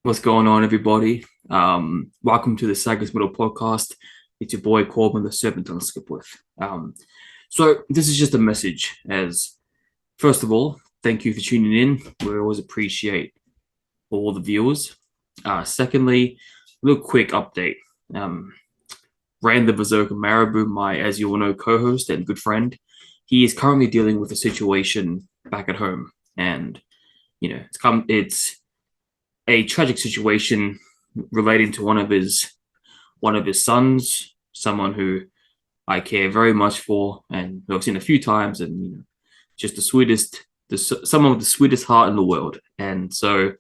What's going on, everybody? Welcome to the SAGAS Metal Podcast. It's your boy Corbin, the Serpent on Skip with. So this is just a message. As first of all, thank you for tuning in. We always appreciate all the viewers. Secondly, a little quick update. Rand the Berserker Marabou, my, as you all know, co-host and good friend, he is currently dealing with a situation back at home, and it's a tragic situation relating to one of his sons, someone who I care very much for, and who I've seen a few times, and just someone with the sweetest heart in the world. And so,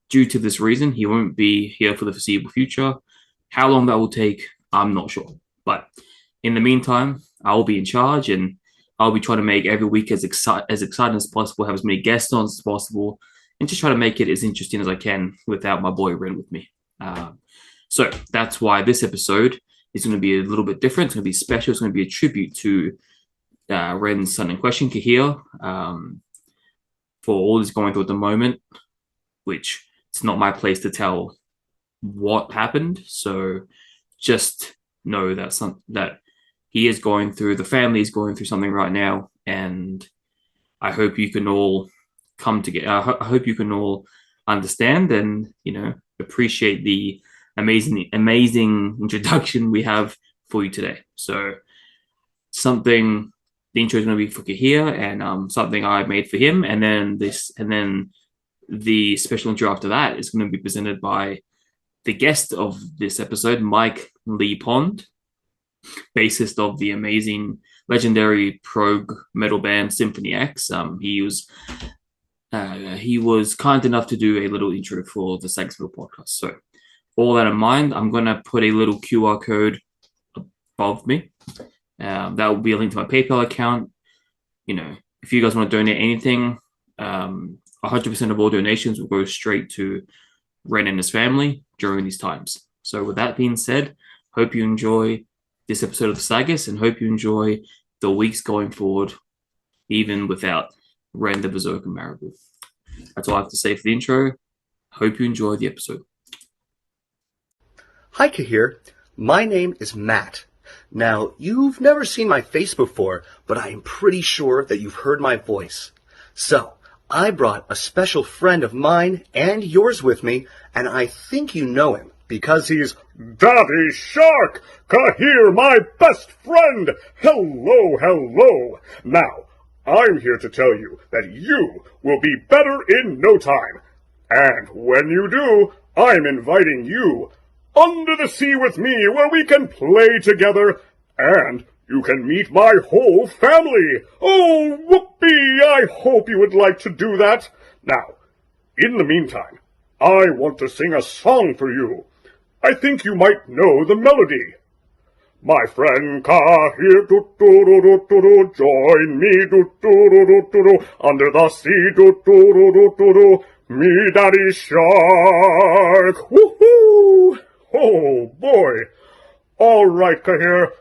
due to this reason, he won't be here for the foreseeable future. How long that will take, I'm not sure. But in the meantime, I will be in charge, and I'll be trying to make every week as exciting as possible, have as many guests on as possible, and just try to make it as interesting as I can without my boy Ren with me. So that's why this episode is going to be a little bit different. It's going to be special. It's going to be a tribute to Ren's son in question, Kahir, for all he's going through at the moment, which it's not my place to tell what happened. So just know that he is going through, the family is going through something right now, and I hope you can all come together. I hope you can all understand and appreciate the amazing introduction we have for you today. So the intro is going to be for Kahir, and something I made for him, and then the special intro after that is going to be presented by the guest of this episode, Mike Lepond, bassist of the amazing legendary prog metal band Symphony X. He was kind enough to do a little intro for the SAGAS Metal Podcast. So, all that in mind, I'm going to put a little QR code above me. That will be a link to my PayPal account. If you guys want to donate anything, 100% of all donations will go straight to Ren and his family during these times. So, with that being said, hope you enjoy this episode of the SAGAS, and hope you enjoy the weeks going forward, even without Ren the Berserker Marabou. That's all I have to say for the intro. Hope you enjoy the episode. Hi, Kahir. My name is Matt. Now, you've never seen my face before, but I am pretty sure that you've heard my voice. So, I brought a special friend of mine and yours with me, and I think you know him because he's Daddy Shark! Kahir, my best friend! Hello, hello! Now, I'm here to tell you that you will be better in no time. And when you do, I'm inviting you under the sea with me where we can play together and you can meet my whole family. Oh, whoopee! I hope you would like to do that. Now, in the meantime, I want to sing a song for you. I think you might know the melody. My friend Kahir, join me, under the sea, me Daddy Shark, woohoo! Oh boy! All right, Kahir,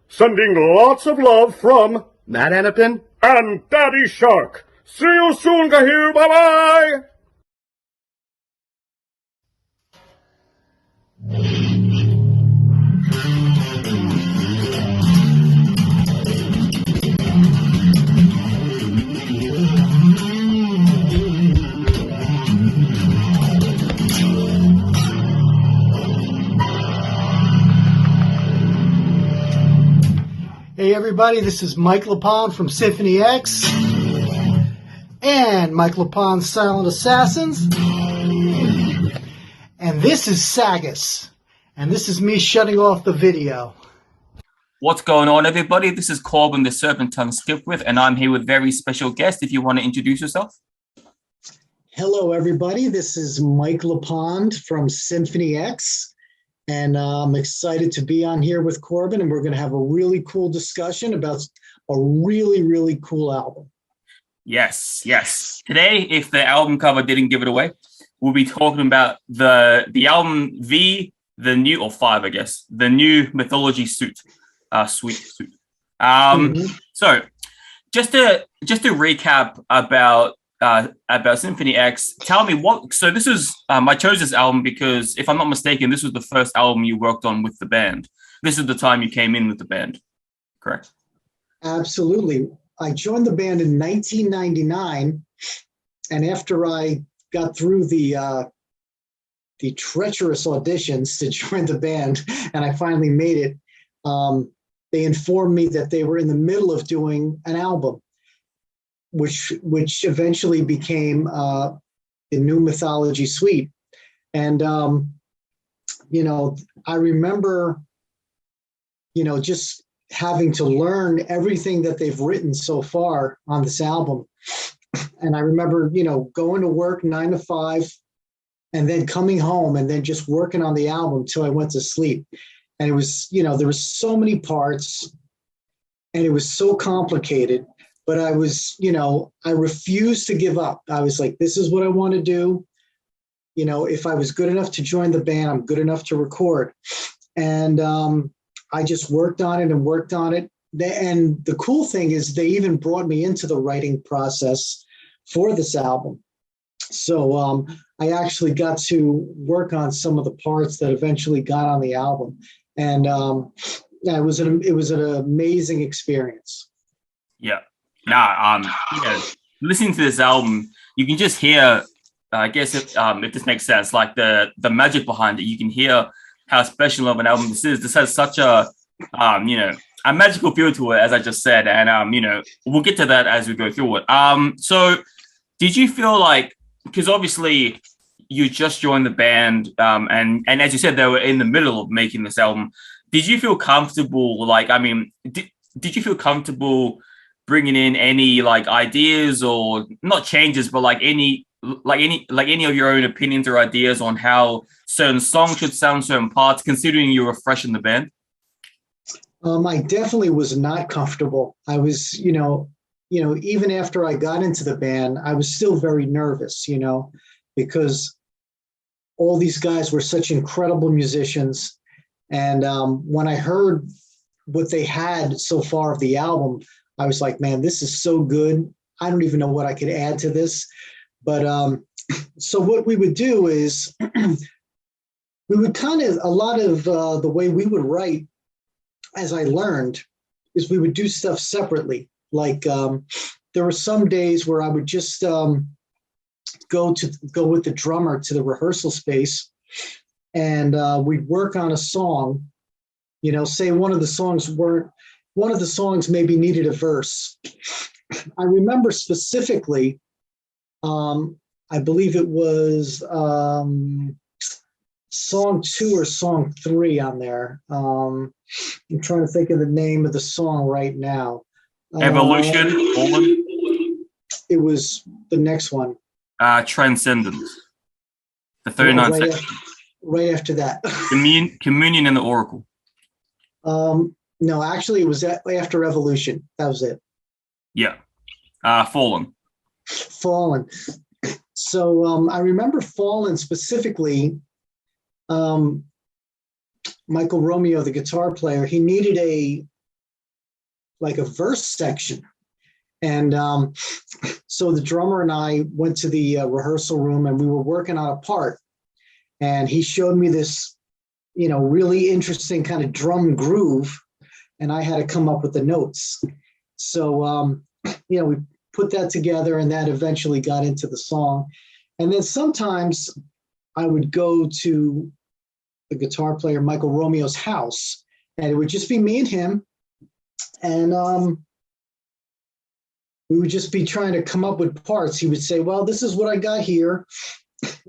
sending lots of love from Matt Lepond and Daddy Shark. See you soon, Kahir. Bye bye. Hey everybody, this is Mike Lepond from Symphony X and Mike Lepond's Silent Assassins, and this is SAGAS, and this is me shutting off the video. What's going on, everybody? This is Corbin, the Serpent Tongue Skip with, and I'm here with very special guest. If you want to introduce yourself. Hello everybody, this is Mike Lepond from Symphony X. And I'm excited to be on here with Corbin, and we're going to have a really cool discussion about a really, really cool album. Yes. Today, if the album cover didn't give it away, we'll be talking about the album the new, or 5, I guess, the new Mythology suite. So just to recap about about Symphony X. Tell me what. So this is I chose this album because, if I'm not mistaken, this was the first album you worked on with the band. This is the time you came in with the band, correct? Absolutely. I joined the band in 1999, and after I got through the treacherous auditions to join the band, and I finally made it, they informed me that they were in the middle of doing an album, which eventually became the new Mythology suite. And I remember, just having to learn everything that they've written so far on this album. And I remember, going to work 9 to 5 and then coming home and then just working on the album till I went to sleep. And it was, there was so many parts and it was so complicated, but I was, I refused to give up. I was like, this is what I want to do. If I was good enough to join the band, I'm good enough to record. And I just worked on it and worked on it. And the cool thing is they even brought me into the writing process for this album. So I actually got to work on some of the parts that eventually got on the album. And it was an amazing experience. Yeah. Listening to this album, you can just hear, I guess if this makes sense, like the magic behind it. You can hear how special of an album this is. This has such a magical feel to it, as I just said, and we'll get to that as we go through it. So did you feel like, because obviously you just joined the band, and as you said, they were in the middle of making this album. Did you feel comfortable? Did you feel comfortable bringing in any ideas, or not changes, but any of your own opinions or ideas on how certain songs should sound, certain parts, considering you were fresh in the band? I definitely was not comfortable. I was, even after I got into the band, I was still very nervous, because all these guys were such incredible musicians. And when I heard what they had so far of the album, I was like, man, this is so good. I don't even know what I could add to this. But so what we would do is we would a lot of the way we would write, as I learned, is we would do stuff separately. Like there were some days where I would just go with the drummer to the rehearsal space, and we'd work on a song. Say one of the songs maybe needed a verse. I remember specifically, I believe it was song 2 or song 3 on there. I'm trying to think of the name of the song right now. Evolution. It was the next one. Transcendence. The 39 section. Right after that. Communion and the Oracle. No, actually, it was after Evolution. That was it. Yeah. Fallen. So I remember Fallen specifically. Michael Romeo, the guitar player, he needed a verse section. And so the drummer and I went to the rehearsal room, and we were working on a part. And he showed me this, really interesting kind of drum groove, and I had to come up with the notes. So, we put that together, and that eventually got into the song. And then sometimes I would go to the guitar player, Michael Romeo's house, and it would just be me and him. And we would just be trying to come up with parts. He would say, well, this is what I got here.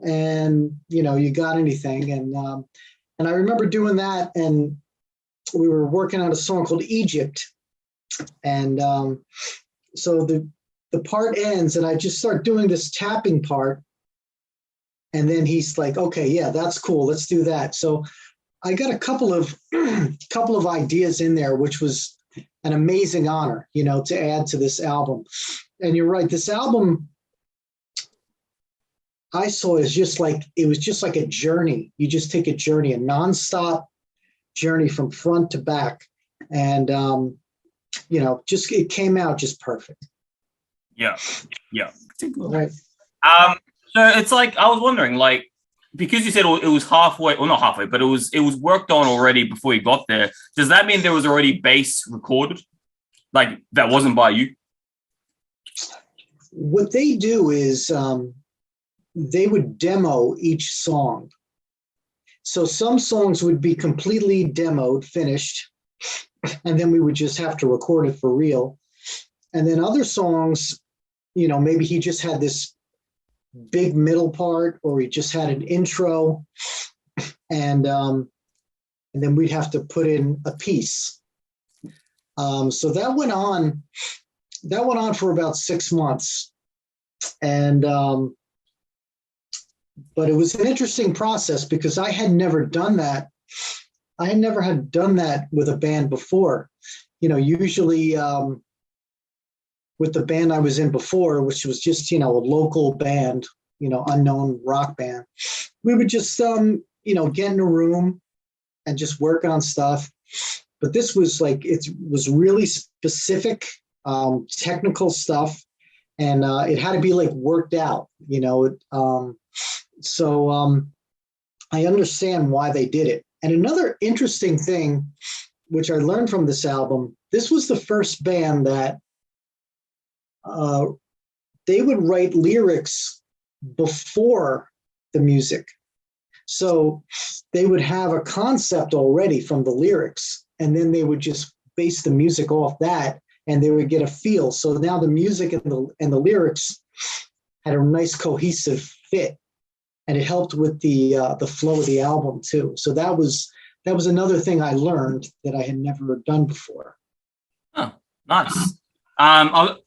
And, you got anything? And I remember doing that, and we were working on a song called Egypt. And so the part ends, and I just start doing this tapping part. And then he's like, okay, yeah, that's cool. Let's do that. So I got a couple of ideas in there, which was an amazing honor, to add to this album. And you're right, this album, I saw it was just like a journey. You just take a journey, a nonstop journey from front to back. And, it came out just perfect. Yeah, yeah. Right. So it's like I was wondering, like, because you said it was halfway, or not halfway, but it was worked on already before you got there. Does that mean there was already bass recorded, like that wasn't by you? What they do is they would demo each song. So some songs would be completely demoed, finished, and then we would just have to record it for real. And then other songs, maybe he just had this big middle part, or he just had an intro, and then we'd have to put in a piece. So that went on for about 6 months, and but it was an interesting process because I had never done that. I had never had done that with a band before. Usually with the band I was in before, which was just, a local band, unknown rock band, we would just, get in a room and just work on stuff. But this was it was really specific, technical stuff. And it had to be worked out, So I understand why they did it. And another interesting thing, which I learned from this album, this was the first band that they would write lyrics before the music. So they would have a concept already from the lyrics, and then they would just base the music off that, and they would get a feel. So now the music and the lyrics had a nice cohesive fit, and it helped with the flow of the album too. So that was another thing I learned that I had never done before. Oh, nice. I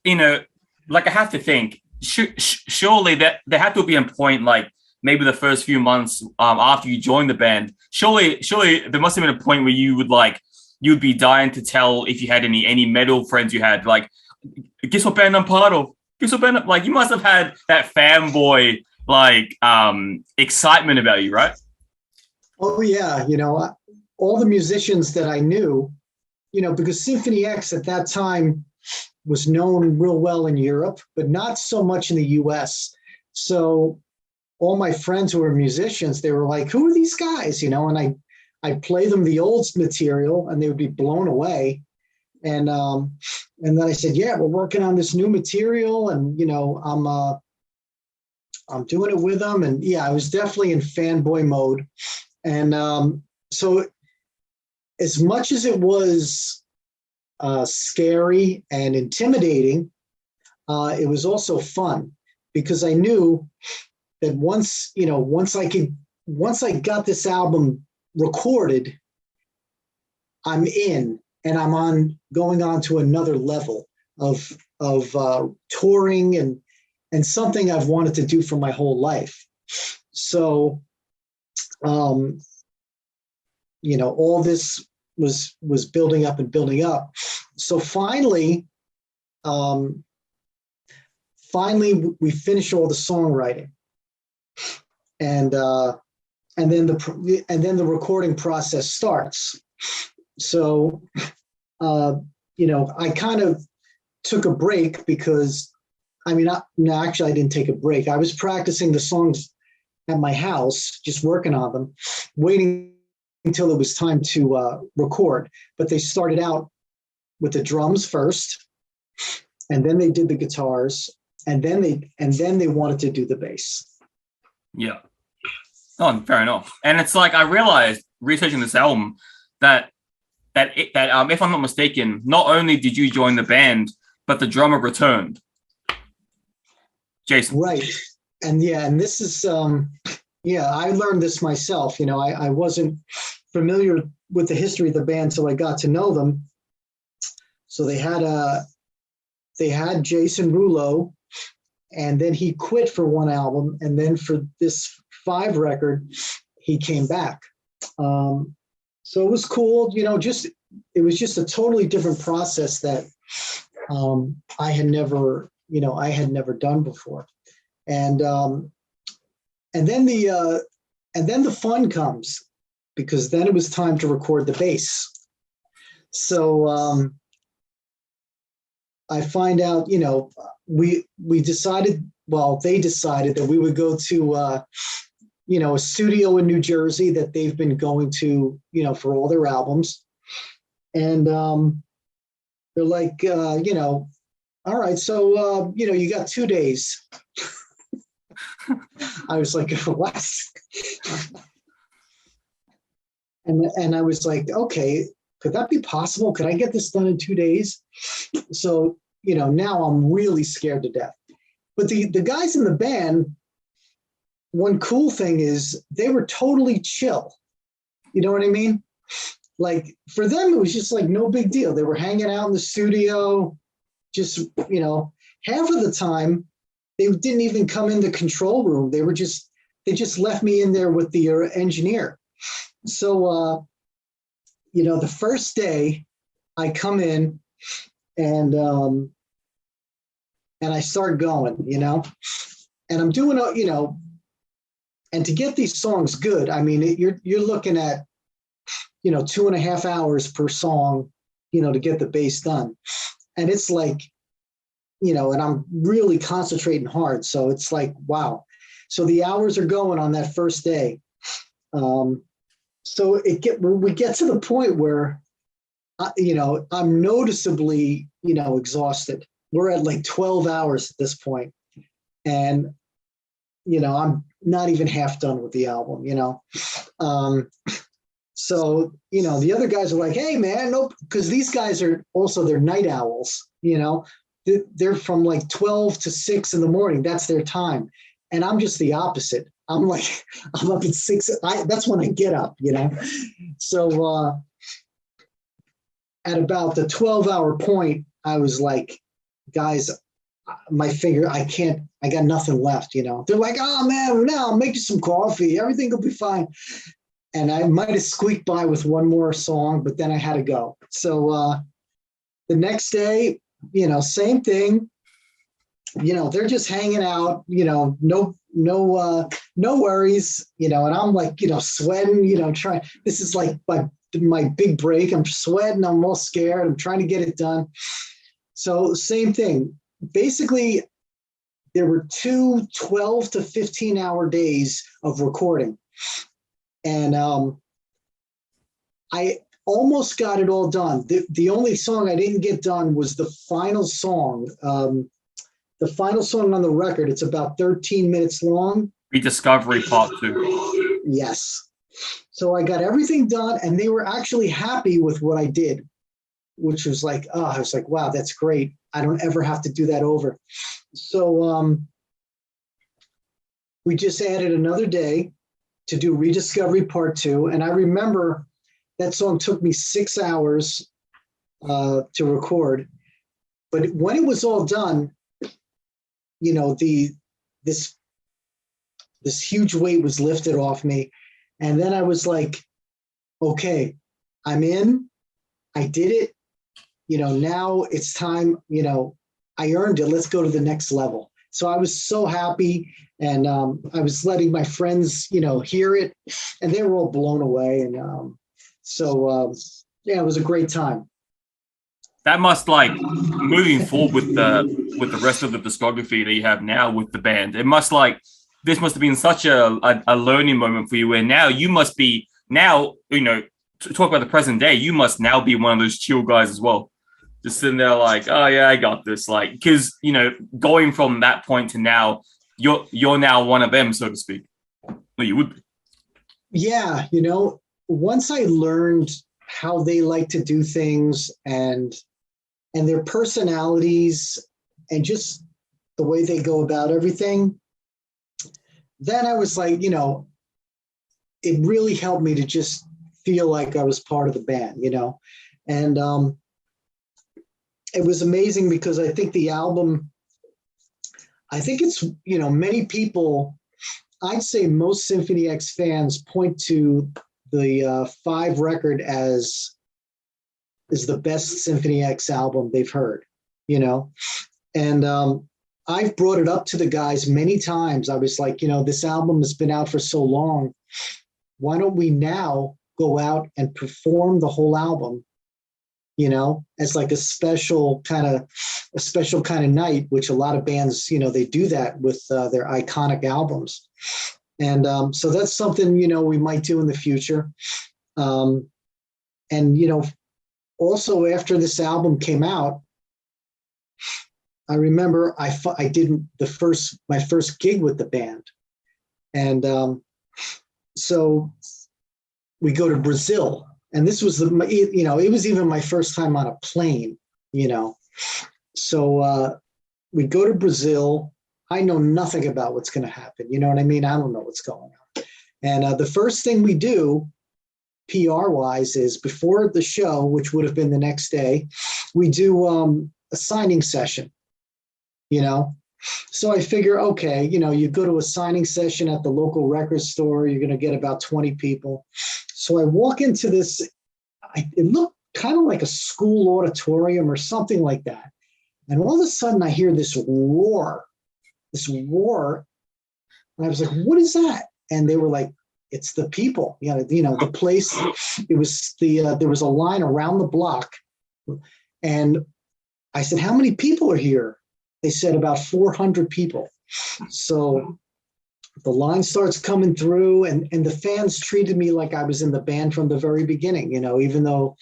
have to think. Surely that there had to be a point, like maybe the first few months after you joined the band. Surely there must have been a point where you'd be dying to tell if you had any metal friends you had. Like, guess what band I'm part of? Guess what band? Like, you must have had that fanboy excitement about you, right? Oh yeah, all the musicians that I knew, because Symphony X at that time was known real well in Europe, but not so much in the US. So all my friends who were musicians, they were like, who are these guys? And I'd play them the old material and they would be blown away. And then I said, yeah, we're working on this new material, and I'm doing it with them. And yeah, I was definitely in fanboy mode. And so as much as it was scary and intimidating, it was also fun, because I knew that once I got this album recorded, I'm in, and I'm going on to another level of touring and something I've wanted to do for my whole life. So, all this was building up and building up. So finally we finished all the songwriting, and then the recording process starts. So I kind of took a break because actually I didn't take a break. I was practicing the songs at my house, just working on them, waiting until it was time to record. But they started out with the drums first, and then they did the guitars, and then they wanted to do the bass. Yeah. Oh, fair enough. And it's like I realized researching this album that if I'm not mistaken, not only did you join the band, but the drummer returned. Jason. Right. And this is I learned this myself. I wasn't familiar with the history of the band till I got to know them. So they had Jason Rouleau, and then he quit for one album, and then for this 5 record, he came back. So it was cool, it was just a totally different process that I had never done before. And then the fun comes, because then it was time to record the bass. So I find out, we decided, well, they decided that we would go to a studio in New Jersey that they've been going to, for all their albums. And they're like, all right, so you got 2 days. I was like, what? And I was like, okay, could that be possible? Could I get this done in 2 days? So, now I'm really scared to death. But the guys in the band, one cool thing is they were totally chill. You know what I mean? Like for them, it was just like no big deal. They were hanging out in the studio, just, half of the time they didn't even come in the control room. They just left me in there with the engineer. So, the first day I come in and I start going, and I'm doing, and to get these songs good, I mean, you're looking at, 2.5 hours per song, to get the bass done. And it's like, and I'm really concentrating hard. So it's like, wow. So the hours are going on that first day. So we get to the point where, I'm noticeably, exhausted. We're at like 12 hours at this point. And, I'm not even half done with the album, So, the other guys are like, hey, man, nope. Because these guys are also, they're night owls, They're from like 12 to 6 in the morning. That's their time. And I'm just the opposite. I'm up at 6. That's when I get up, So at about the 12-hour point, I was like, guys, my finger, I got nothing left, They're like, oh, man, now I'll make you some coffee. Everything will be fine. And I might have squeaked by with one more song, but then I had to go. So the next day, same thing. They're just hanging out, no worries, and I'm like, sweating, trying. This is like my big break. I'm sweating. I'm all scared. I'm trying to get it done. So same thing. Basically, there were 2 12 to 15-hour days of recording. And I almost got it all done. The only song I didn't get done was the final song. The final song on the record, it's about 13 minutes long. Rediscovery Part 2. Yes. So I got everything done, and they were actually happy with what I did, which was like, I was like, wow, that's great. I don't ever have to do that over. So we just added another day to do Rediscovery Part 2. And I remember that song took me 6 hours to record. But when it was all done, this huge weight was lifted off me. And then I was like, okay, I'm in. I did it. Now it's time, I earned it. Let's go to the next level. So I was so happy. And I was letting my friends, hear it, and they were all blown away. And it was a great time. That must, like, moving forward with the rest of the discography that you have now with the band, it must, like, this must have been such a learning moment for you, where now you must be, to talk about the present day, you must now be one of those chill guys as well. Just sitting there like, oh yeah, I got this. Like, because, going from that point to now, you're now one of them, so to speak. Well, you would be. Yeah, once I learned how they like to do things and their personalities and just the way they go about everything, then I was like, it really helped me to just feel like I was part of the band, and it was amazing because I think the album, I think it's, many people, I'd say most Symphony X fans point to the 5 record as the best Symphony X album they've heard, and I've brought it up to the guys many times. I was like, this album has been out for so long. Why don't we now go out and perform the whole album, as like a special kind of a special kind of night, which a lot of bands, they do that with their iconic albums. And so that's something, we might do in the future. And also after this album came out, I remember I did my first gig with the band. And so we go to Brazil, and this was it was even my first time on a plane, So we go to Brazil. I know nothing about what's going to happen. You know what I mean? I don't know what's going on. And the first thing we do, PR wise, is before the show, which would have been the next day, we do a signing session. So I figure, okay, you go to a signing session at the local record store, you're going to get about 20 people. So I walk into this, it looked kind of like a school auditorium or something like that. And all of a sudden I hear this roar. And I was like, what is that? And they were like, it's the people, the place. It was there was a line around the block. And I said, how many people are here? They said about 400 people. So the line starts coming through, and the fans treated me like I was in the band from the very beginning, even though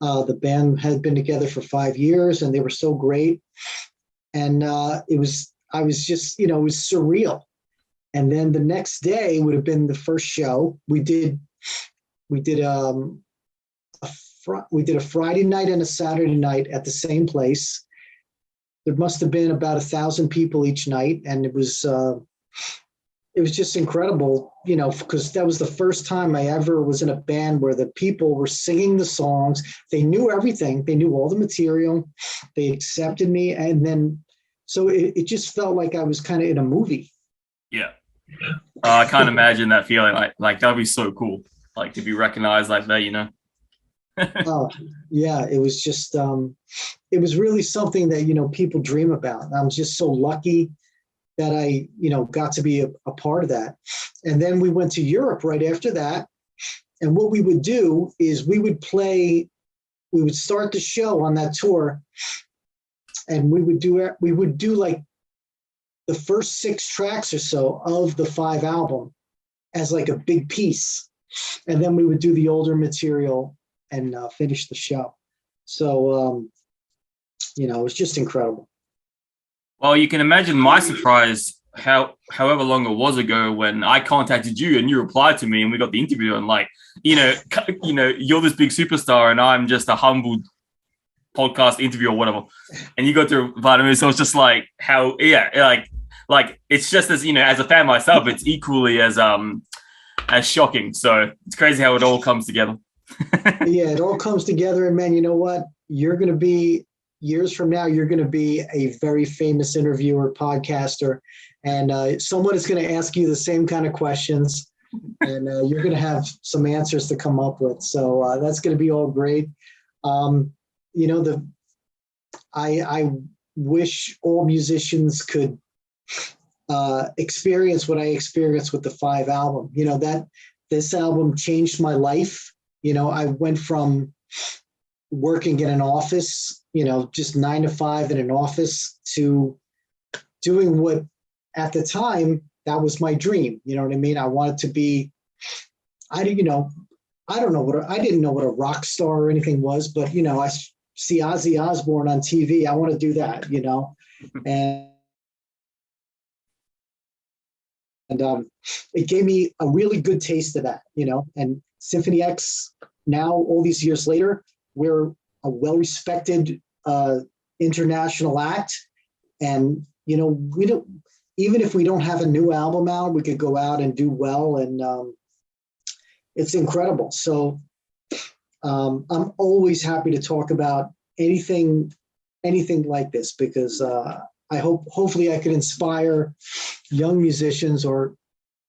the band had been together for 5 years and they were so great. And I was just, it was surreal. And then the next day would have been the first show. We did a Friday night and a Saturday night at the same place. There must have been about 1,000 people each night, and it was just incredible, because that was the first time I ever was in a band where the people were singing the songs. They knew everything. They knew all the material. They accepted me, and then so it just felt like I was kind of in a movie. Yeah, I can't imagine that feeling. Like that'd be so cool, like to be recognized like that. Oh, yeah, it was just, it was really something that, people dream about. And I was just so lucky that I, got to be a part of that. And then we went to Europe right after that. And what we would do is we would start the show on that tour, and we would do like the first 6 tracks or so of the 5 album as like a big piece. And then we would do the older material and finish the show. So, it was just incredible. Well, you can imagine my surprise however long it was ago when I contacted you and you replied to me and we got the interview, and you're this big superstar and I'm just a humble podcast interview or whatever. And you got to invite me. So it's just like like it's just as, as a fan myself, it's equally as shocking. So it's crazy how it all comes together. Yeah, it all comes together, and man, you know what? You're going to be, years from now, you're going to be a very famous interviewer, podcaster, and someone is going to ask you the same kind of questions, and you're going to have some answers to come up with. So that's going to be all great. I wish all musicians could experience what I experienced with the 5 album. That this album changed my life. I went from working in an office, just 9 to 5 in an office, to doing what at the time, that was my dream. You know what I mean? I wanted to be, I didn't know what a rock star or anything was, but, I see Ozzy Osbourne on TV. I want to do that, and it gave me a really good taste of that, and Symphony X, now all these years later, we're a well-respected international act, and we don't, even if we don't have a new album out, we could go out and do well, and it's incredible. So I'm always happy to talk about anything like this, because hopefully I could inspire young musicians or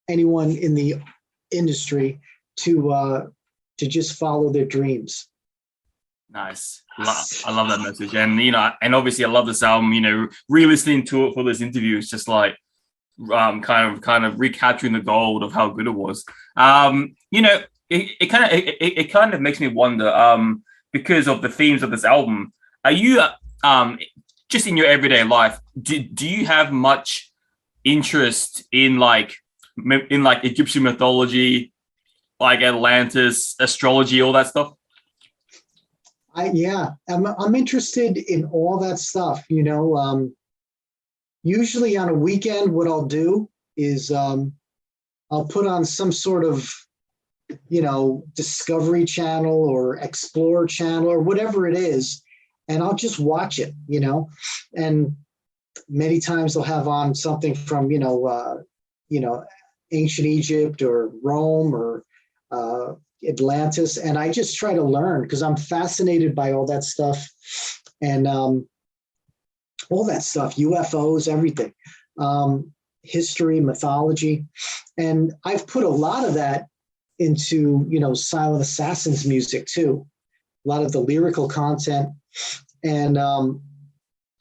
anyone in the industry to just follow their dreams. Nice. I love that message. And, and obviously I love this album, re-listening to it for this interview is just like, kind of recapturing the gold of how good it was. It kind of makes me wonder, because of the themes of this album, are you, just in your everyday life, do you have much interest in like Egyptian mythology, like Atlantis, astrology, all that stuff? I'm interested in all that stuff. Usually on a weekend, what I'll do is I'll put on some sort of Discovery Channel or Explore Channel or whatever it is, and I'll just watch it. And many times they'll have on something from ancient Egypt or Rome or Atlantis, and I just try to learn because I'm fascinated by all that stuff and all that stuff, UFOs, everything, history, mythology, and I've put a lot of that into Silent Assassin's music too, a lot of the lyrical content, and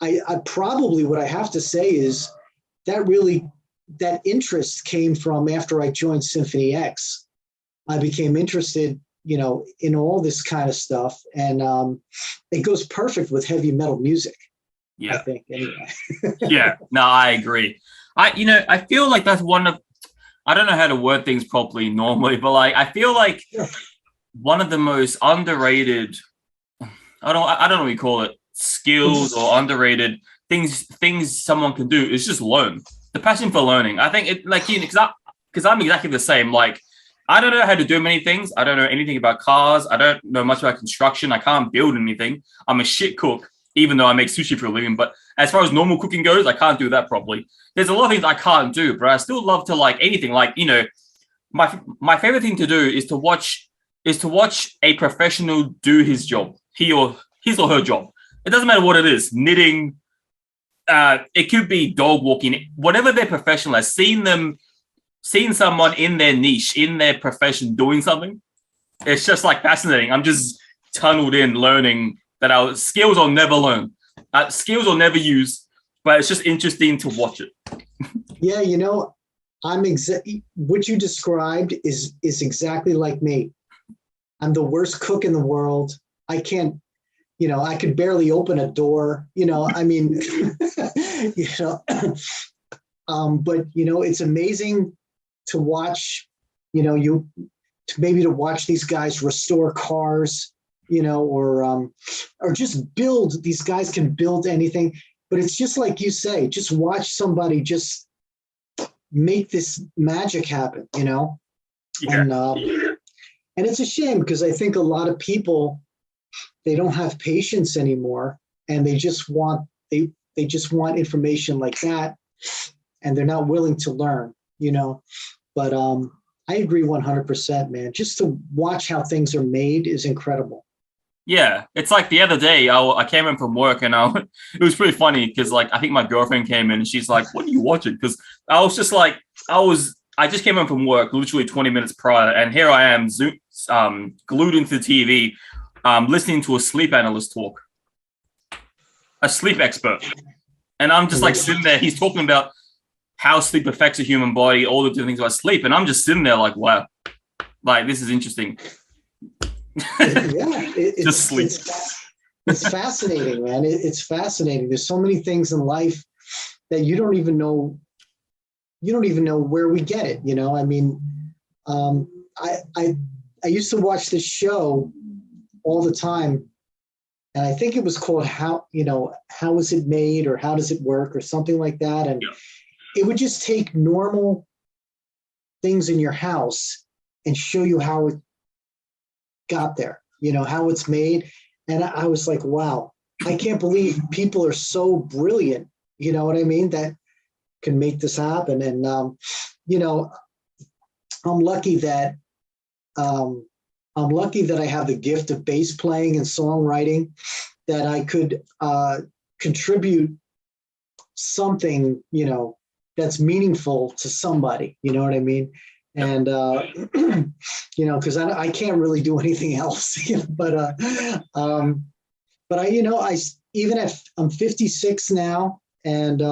I probably what I have to say is that interest came from after I joined Symphony X. I became interested, in all this kind of stuff, and it goes perfect with heavy metal music. Yeah, I think anyway. Yeah, no, I agree. I feel like that's one of, I don't know how to word things properly normally, but like I feel like one of the most underrated, I don't know what you call it, skills or underrated things someone can do is just learn. The passion for learning. I think it because I'm exactly the same. Like, I don't know how to do many things. I don't know anything about cars. I don't know much about construction. I can't build anything. I'm a shit cook, even though I make sushi for a living. But as far as normal cooking goes, I can't do that properly. There's a lot of things I can't do, but I still love to like anything. Like, my favorite thing to do is to watch a professional do his job, his or her job. It doesn't matter what it is, knitting, it could be dog walking, whatever their professional has. Seeing someone in their niche, in their profession doing something, it's just like fascinating. I'm just tunneled in learning that our skills I'll never learn, skills I'll never use, but it's just interesting to watch it. Yeah, what you described is exactly like me. I'm the worst cook in the world. I can't, I could barely open a door, I mean, but it's amazing to watch, to watch these guys restore cars, or just build. These guys can build anything, but it's just like you say, just watch somebody just make this magic happen, Yeah. And it's a shame because I think a lot of people, they don't have patience anymore, and they just want information like that, and they're not willing to learn, But I agree 100%, man. Just to watch how things are made is incredible. Yeah, it's like the other day I came in from work and it was pretty funny because like I think my girlfriend came in and she's like, "What are you watching?" Because I was just like, I just came in from work literally 20 minutes prior, and here I am glued into the TV, listening to a sleep analyst talk, a sleep expert, and I'm just like sitting there. He's talking about how sleep affects the human body, all the different things about sleep, and I'm just sitting there like, wow, like this is interesting. Yeah, just sleep. It's fascinating, man. It's fascinating. There's so many things in life that you don't even know. You don't even know where we get it. I mean, I used to watch this show all the time, and I think it was called How is it made, or How does it work, or something like that, and it would just take normal things in your house and show you how it got there, how it's made. And I was like, wow, I can't believe people are so brilliant, you know what I mean, that can make this happen. And, I'm lucky that I have the gift of bass playing and songwriting, that I could contribute something, that's meaningful to somebody, you know what I mean? And, because I can't really do anything else, but I'm 56 now, and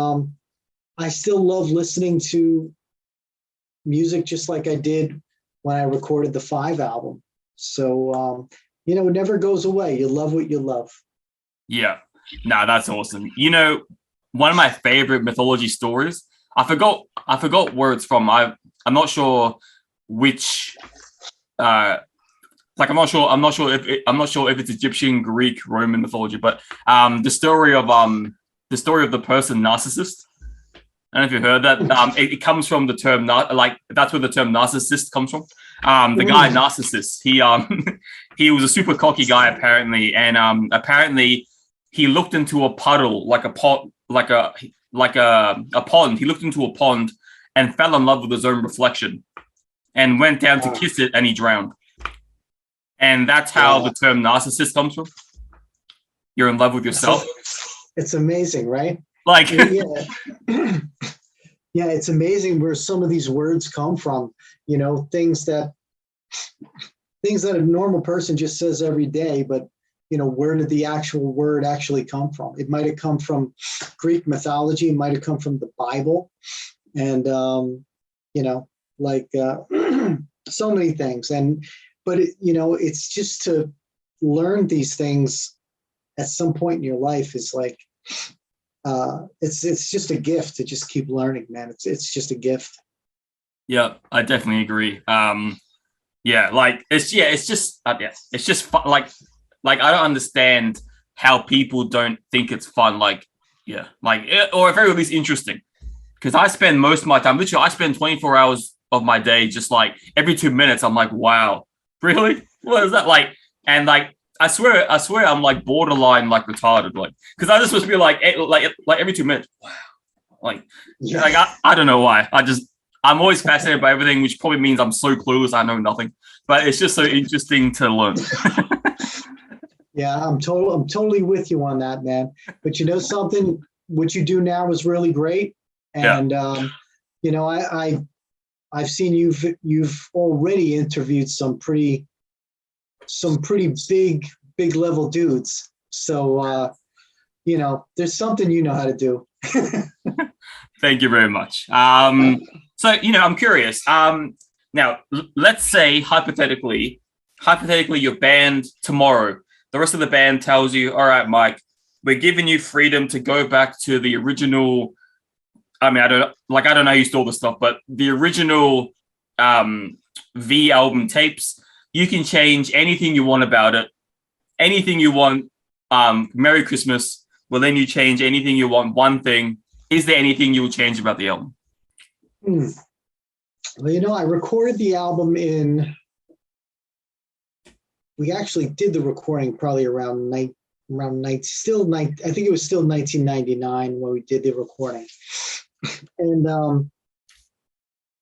I still love listening to music just like I did when I recorded the 5 album. So, it never goes away. You love what you love. Yeah. Nah, that's awesome. You know, one of my favorite mythology stories. I forgot where it's from. I'm not sure which. I'm not sure. I'm not sure if it's Egyptian, Greek, Roman mythology, but the story of the person narcissist. I don't know if you heard that. It comes from the term that's where the term narcissist comes from. The guy Narcissus, he was a super cocky guy apparently, and apparently he looked into a puddle like a pond. He looked into a pond and fell in love with his own reflection, and went down to kiss it, and he drowned. And that's how the term narcissist comes from. You're in love with yourself. It's amazing, right? Like, yeah, it's amazing where some of these words come from. You know, things that a normal person just says every day, but you know, where did the actual word actually come from? It might have come from Greek mythology. It might have come from the Bible, and you know, like so many things. But it's just to learn these things at some point in your life is like, it's just a gift to just keep learning, man. It's just a gift. Yeah, I definitely agree. It's just fun. Like I don't understand how people don't think it's fun. Or at very least interesting. Because I spend most of my time, literally, I spend 24 hours of my day just like every 2 minutes. I'm like, wow, really? What is that like? And like, I swear, I'm like borderline like retarded, like because I'm just supposed to be like every 2 minutes. Wow, I don't know why. I'm always fascinated by everything, which probably means I'm so clueless. I know nothing, but it's just so interesting to learn. Yeah, I'm totally with you on that, man. But you know something, what you do now is really great, and I've seen you've already interviewed some pretty big level dudes. So there's something you know how to do. Thank you very much. So I'm curious. Now let's say hypothetically your band tomorrow, the rest of the band tells you, all right, Mike, we're giving you freedom to go back to the original. I mean, I don't know how you store the stuff, but the original V album tapes, you can change anything you want about it. Anything you want. Merry Christmas. Well, then you change anything you want. One thing. Is there anything you will change about the album? Well, I recorded the album we actually did the recording probably around I think it was still 1999 when we did the recording. And,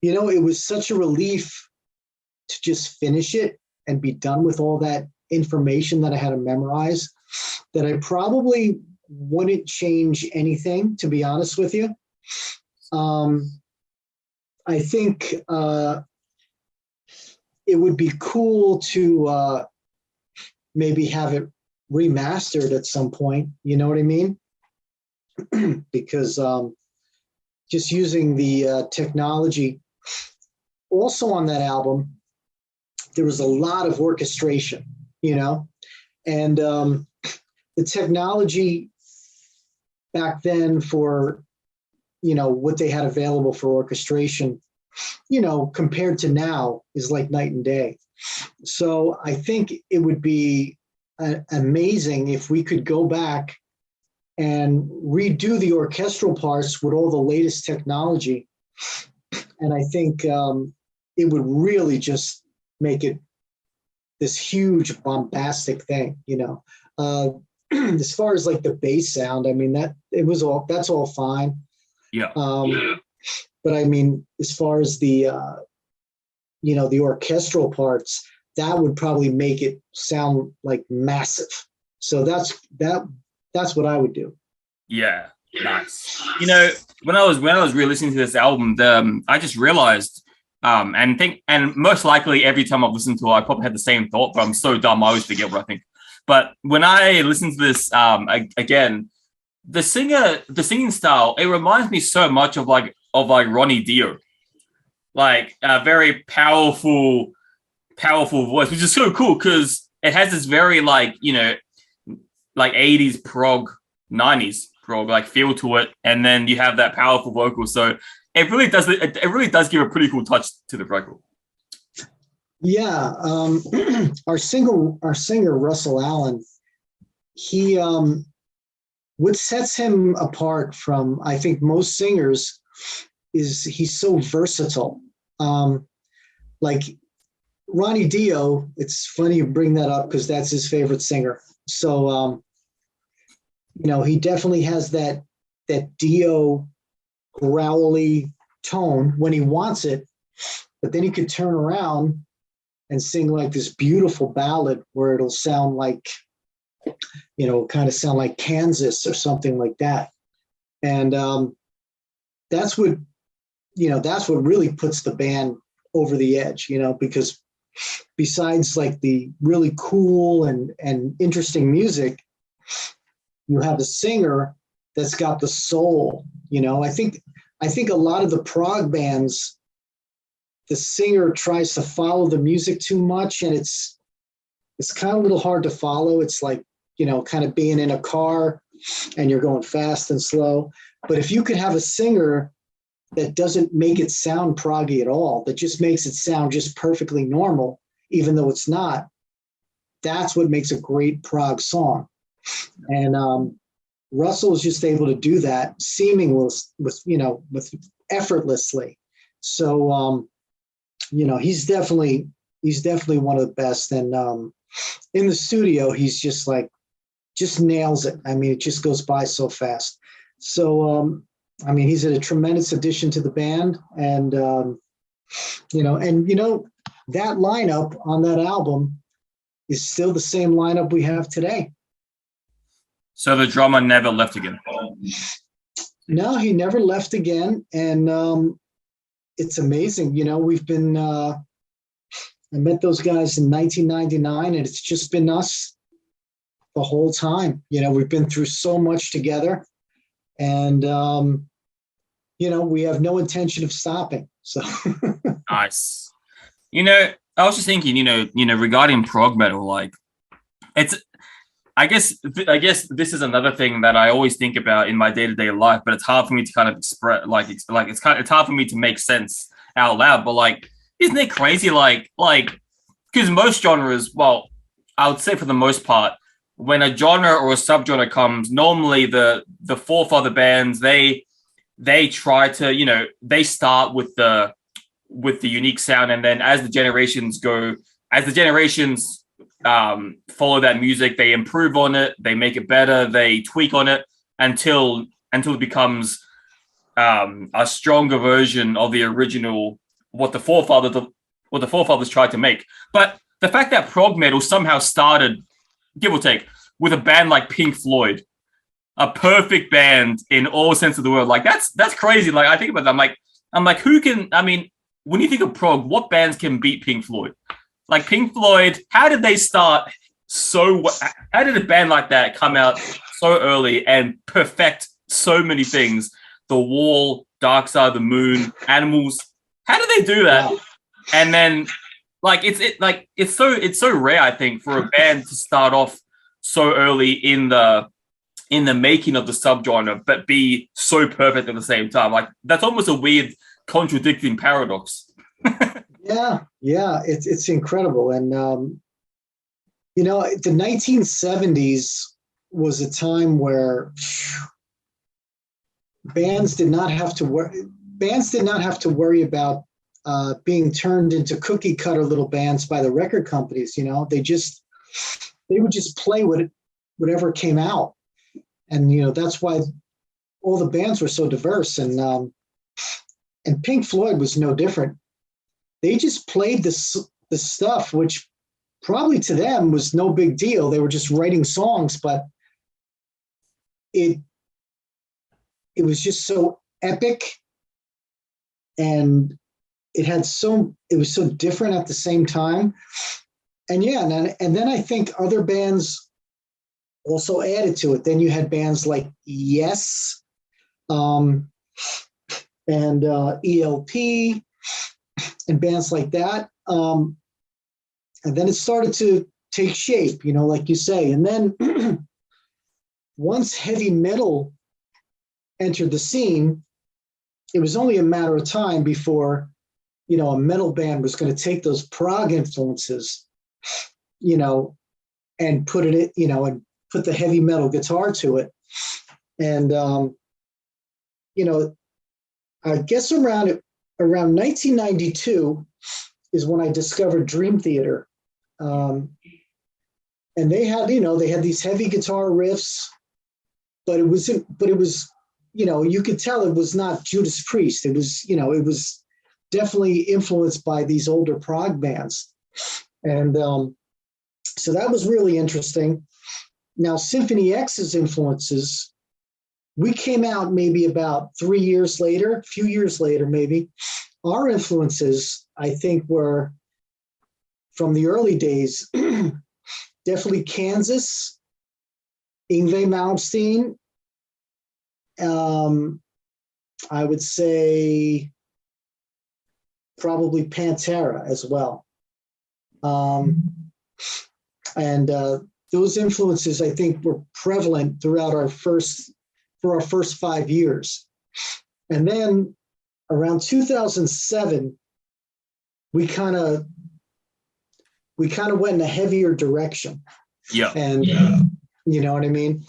it was such a relief to just finish it and be done with all that information that I had to memorize that I probably wouldn't change anything, to be honest with you. I think it would be cool to maybe have it remastered at some point, you know what I mean? Because just using the technology. Also on that album, there was a lot of orchestration, and the technology back then for, what they had available for orchestration, compared to now is like night and day. So I think it would be amazing if we could go back and redo the orchestral parts with all the latest technology. And I think it would really just make it this huge bombastic thing, as far as like the bass sound, I mean, that's all fine. Yeah. But I mean, as far as the, the orchestral parts, that would probably make it sound like massive. So that's what I would do. Yeah. Nice. When I was re-listening to this album, I just realized, and most likely every time I've listened to it, I probably had the same thought, but I'm so dumb, I always forget what I think. But when I listen to this again, the singing style, it reminds me so much of Ronnie Dio, like a very powerful voice, which is so cool because it has this very like 80s prog '90s prog like feel to it, and then you have that powerful vocal. So it really does give a pretty cool touch to the record. Yeah, our singer Russell Allen, he what sets him apart from I think most singers is he's so versatile. Like Ronnie Dio, it's funny you bring that up because that's his favorite singer. So he definitely has that Dio growly tone when he wants it, but then he could turn around and sing like this beautiful ballad where it'll sound like, kind of sound like Kansas or something like that. And that's what really puts the band over the edge, because besides like the really cool and interesting music, you have a singer that's got the soul. I think a lot of the prog bands, the singer tries to follow the music too much, and it's kind of a little hard to follow. It's like, kind of being in a car and you're going fast and slow. But if you could have a singer that doesn't make it sound proggy at all, that just makes it sound just perfectly normal, even though it's not, that's what makes a great prog song. And Russell is just able to do that with effortlessly. So, he's definitely one of the best. And in the studio, he's just nails it. I mean, it just goes by so fast. So, he's a tremendous addition to the band. And, that lineup on that album is still the same lineup we have today. So the drummer never left again? No, he never left again. And it's amazing. We've been, I met those guys in 1999, and it's just been us the whole time. We've been through so much together, and, we have no intention of stopping. So Nice. I was just thinking, regarding prog metal, like I guess this is another thing that I always think about in my day-to-day life, but it's hard for me to kind of express, it's hard for me to make sense out loud. But like, isn't it crazy? Like, because most genres, well, I would say for the most part, when a genre or a subgenre comes, normally the forefather bands, they try to, they start with the unique sound, and then as the generations follow that music, they improve on it, they make it better, they tweak on it until it becomes a stronger version of the original, what the forefathers tried to make. But the fact that prog metal somehow started, give or take, with a band like Pink Floyd, a perfect band in all sense of the word, like that's crazy. Like I think about that, I'm like, who can? I mean, when you think of prog, what bands can beat Pink Floyd? Like Pink Floyd, how did they start how did a band like that come out so early and perfect so many things? The Wall, Dark Side of the Moon, Animals. How did they do that? Wow. And then it's so rare, I think, for a band to start off so early in the making of the subgenre, but be so perfect at the same time. Like that's almost a weird contradicting paradox. Yeah, it's incredible. And the 1970s was a time where bands did not have to worry about being turned into cookie cutter little bands by the record companies. They would just play whatever came out, and that's why all the bands were so diverse. And Pink Floyd was no different. They just played the stuff, which probably to them was no big deal. They were just writing songs, but it was just so epic, and it was so different at the same time. And and then I think other bands also added to it. Then you had bands like Yes, and ELP, and bands like that. And then it started to take shape, like you say. And then once heavy metal entered the scene, it was only a matter of time before, a metal band was going to take those prog influences, and put it, and put the heavy metal guitar to it. And, I guess around 1992 is when I discovered Dream Theater. And they had these heavy guitar riffs, but it was, you could tell it was not Judas Priest. It was definitely influenced by these older prog bands. And so that was really interesting. Now, Symphony X's influences, we came out maybe about 3 years later, a few years later, maybe. Our influences, I think, were from the early days, definitely Kansas, Yngwie Malmsteen. I would say probably Pantera as well. And those influences, I think, were prevalent throughout our first 5 years. And then around 2007, we kind of went in a heavier direction. Yeah. And you know what I mean?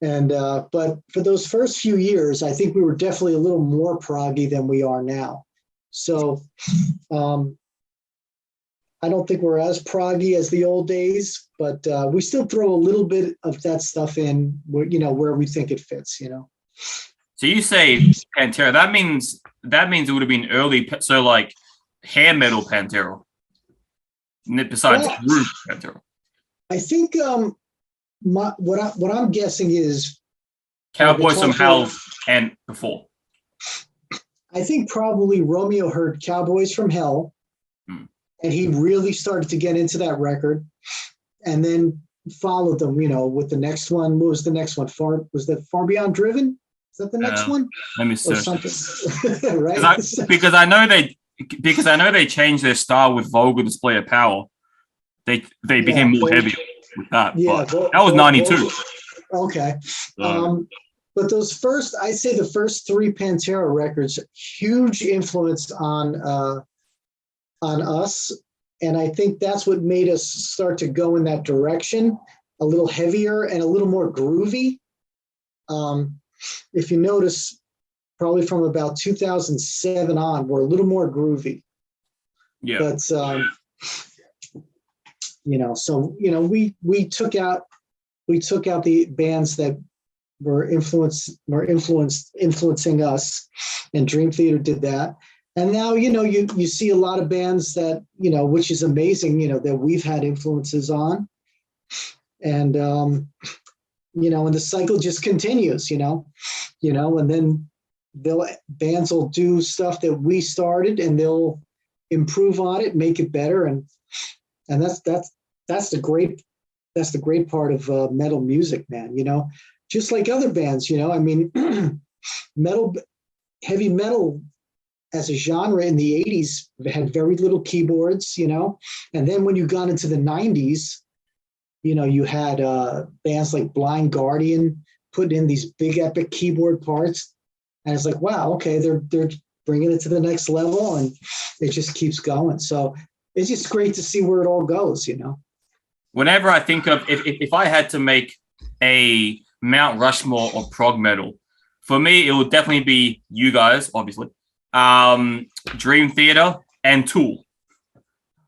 And but for those first few years, I think we were definitely a little more proggy than we are now. So I don't think we're as proggy as the old days, but we still throw a little bit of that stuff in where we think it fits, So you say Pantera, that means it would have been early, so like hair metal Pantera, besides group Pantera. I think what I'm guessing is Cowboys from Hell and before. I think probably Romeo heard Cowboys from Hell, and he really started to get into that record, and then followed them, with the next one. What was the next one? Was that Far Beyond Driven? Is that the next one? Let me search. Right? Because I know they changed their style with Vulgar Display of Power. They became more heavy with that. Yeah, but that was 92. Okay. But I'd say the first 3 Pantera records, huge influence on us. And I think that's what made us start to go in that direction, a little heavier and a little more groovy. If you notice, probably from about 2007 on, we're a little more groovy. Yeah. But, we took out the bands that were influencing us, and Dream Theater did that. And now, you see a lot of bands that, which is amazing, that we've had influences on. And, and the cycle just continues, and then bands will do stuff that we started, and they'll improve on it, make it better. And that's the great part of metal music, man, just like other bands, I mean, heavy metal as a genre in the 80s had very little keyboards, and then when you got into the 90s, you had bands like Blind Guardian putting in these big epic keyboard parts, and it's like, wow, okay, they're bringing it to the next level, and it just keeps going. So it's just great to see where it all goes, Whenever I think of if I had to make a Mount Rushmore of prog metal, for me it would definitely be you guys, obviously, Dream Theater, and Tool.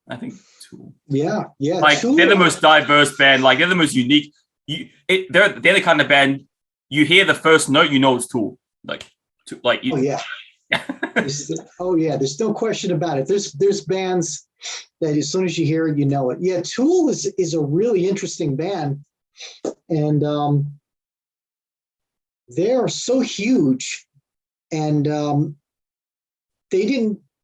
I think Tool. Yeah. Like Tool. They're the most diverse band. Like they're the most unique. They're the kind of band you hear the first note, it's Tool. Oh yeah. Oh yeah. There's no question about it. There's bands that as soon as you hear it, you know it. Yeah, Tool is a really interesting band, and they are so huge, and they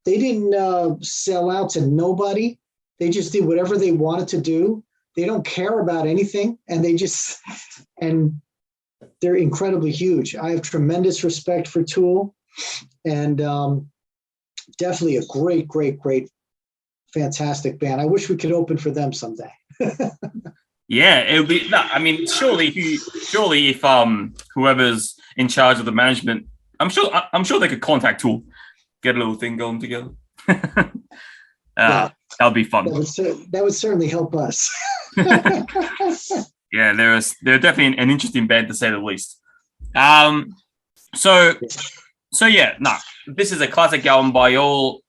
didn't sell out to nobody. They just did whatever they wanted to do. They don't care about anything, and they're incredibly huge. I have tremendous respect for Tool, and definitely a great, fantastic band. I wish we could open for them someday. Yeah, it would be. No, I mean, surely if whoever's in charge of the management, I'm sure they could contact Tool, get a little thing going together. Yeah. That'll be fun. That would certainly help us. Yeah, they're definitely an interesting band to say the least. So yeah, this is a classic album by all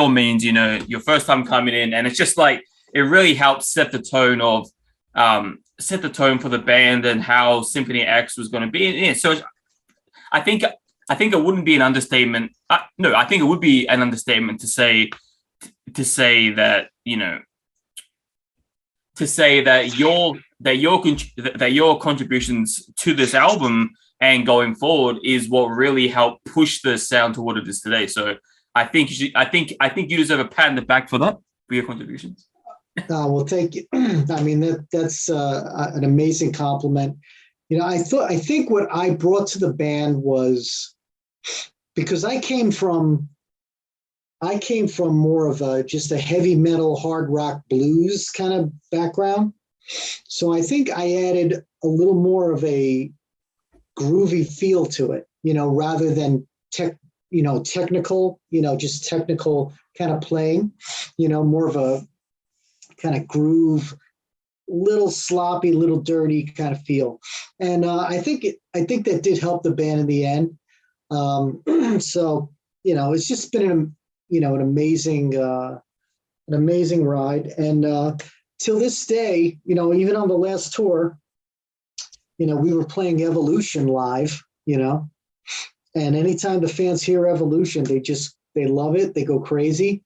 means. You know, your first time coming in, and it's just like it really helps set the tone for the band and how Symphony X was going to be. Yeah, so I think it wouldn't be an understatement. No, I think it would be an understatement to say that, you know, to say that your contributions to this album and going forward is what really helped push the sound to what it is today. So I think you deserve a pat on the back for that, for your contributions. Well, thank you. I mean, that's an amazing compliment. You know, I think what I brought to the band was, because I came from more of just a heavy metal, hard rock, blues kind of background. So I think I added a little more of a groovy feel to it, you know, rather than technical, you know, just technical kind of playing, you know, more of a kind of groove, little sloppy, little dirty kind of feel. And I think that did help the band in the end. So, you know, it's just been an amazing ride. And till this day, you know, even on the last tour, you know, we were playing Evolution live, you know, and anytime the fans hear Evolution, they love it. They go crazy.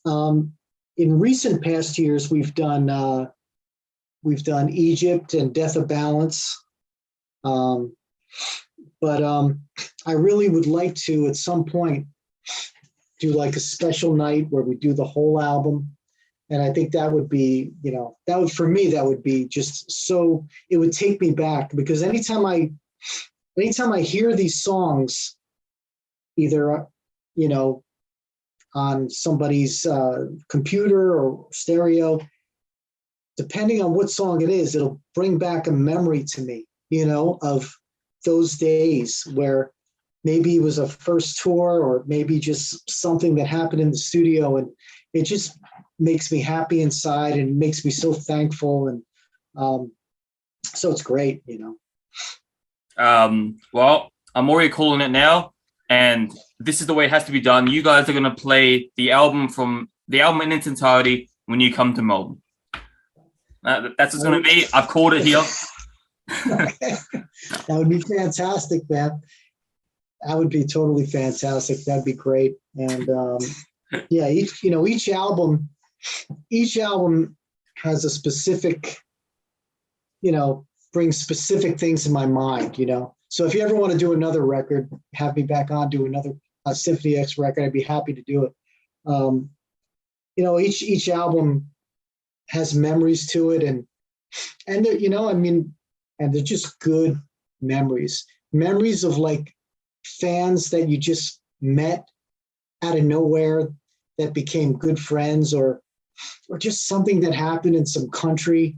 In recent past years, we've done Egypt and Death of Balance. But I really would like to, at some point, do like a special night where we do the whole album. And I think that would be, you know, for me, that would be just so, it would take me back, because anytime I hear these songs, either, you know, on somebody's computer or stereo, depending on what song it is, it'll bring back a memory to me, you know, of those days where maybe it was a first tour or maybe just something that happened in the studio, and it just makes me happy inside and makes me so thankful. And so it's great, you know. Well, I'm already calling it now, and this is the way it has to be done. You guys are going to play the album in its entirety when you come to Melbourne. That's what's going to be. I've called it here. Okay. That would be fantastic, man. That would be totally fantastic. That'd be great. And yeah, each album has a specific, you know, brings specific things in my mind, you know. So if you ever want to do another record, have me back on, do another Symphony X record, I'd be happy to do it. You know, each album has memories to it, and you know, I mean, and they're just good memories of like fans that you just met out of nowhere that became good friends, or just something that happened in some country,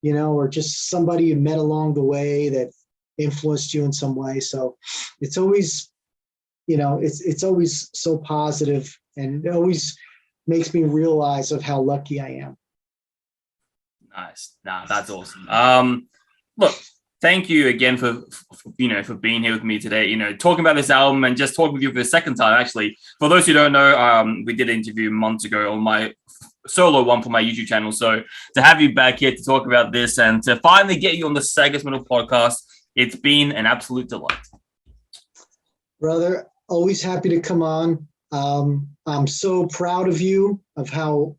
you know, or just somebody you met along the way that influenced you in some way. So it's always, you know, it's always so positive, and it always makes me realize of how lucky I am. Nice. That's awesome. Look, thank you again for being here with me today, you know, talking about this album and just talking with you for the second time. Actually, for those who don't know, we did an interview months ago on my solo one for my YouTube channel. So to have you back here to talk about this and to finally get you on the SAGAS Metal Podcast, it's been an absolute delight. Brother, always happy to come on. I'm so proud of you, of how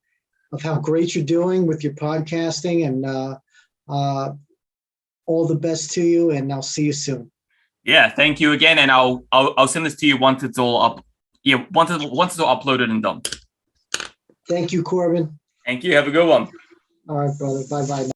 great you're doing with your podcasting, and all the best to you, and I'll see you soon. Yeah, thank you again, and I'll send this to you once it's all up. Yeah, once it's all uploaded and done. Thank you, Corbin. Thank you. Have a good one. All right, brother. Bye-bye.